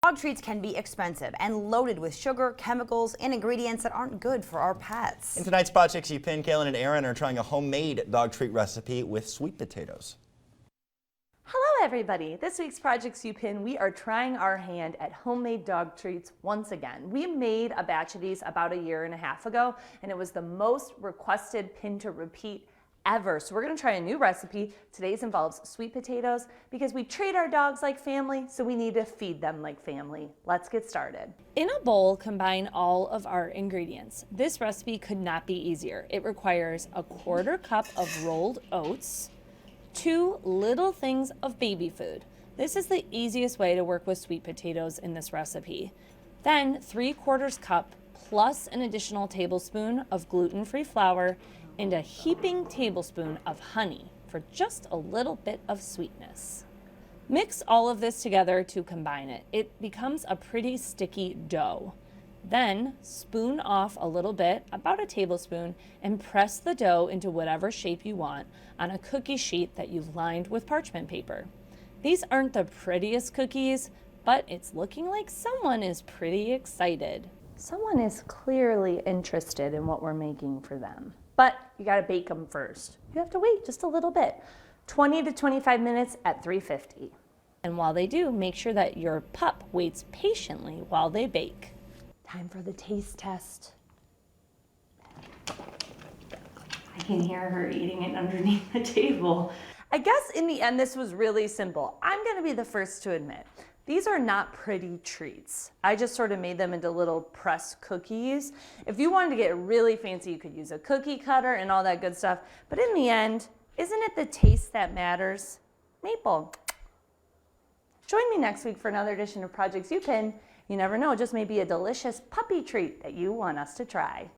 Dog treats can be expensive and loaded with sugar, chemicals, and ingredients that aren't good for our pets. In tonight's Project Upin, Kaylin and Aaron are trying a homemade dog treat recipe with sweet potatoes. Hello everybody! This week's Project Upin, we are trying our hand at homemade dog treats once again. We made a batch of these about 1.5 years ago, and it was the most requested pin to repeat ever. So we're going to try a new recipe. Today's involves sweet potatoes because we treat our dogs like family, so we need to feed them like family. Let's get started. In a bowl, combine all of our ingredients. This recipe could not be easier. It requires 1/4 cup of rolled oats, 2 little things of baby food. This is the easiest way to work with sweet potatoes in this recipe. Then 3/4 cup plus an additional tablespoon of gluten-free flour and a heaping tablespoon of honey for just a little bit of sweetness. Mix all of this together to combine it. It becomes a pretty sticky dough. Then spoon off a little bit, about 1 tablespoon, and press the dough into whatever shape you want on a cookie sheet that you've lined with parchment paper. These aren't the prettiest cookies, but it's looking like someone is pretty excited. Someone is clearly interested in what we're making for them. But you gotta bake them first. You have to wait just a little bit, 20 to 25 minutes at 350. And while they do, make sure that your pup waits patiently while they bake. Time for the taste test. I can hear her eating it underneath the table. I guess in the end, this was really simple. I'm gonna be the first to admit, these are not pretty treats. I just sort of made them into little pressed cookies. If you wanted to get really fancy, you could use a cookie cutter and all that good stuff. But in the end, isn't it the taste that matters? Maple. Join me next week for another edition of Project Upin. You never know, it just may be a delicious puppy treat that you want us to try.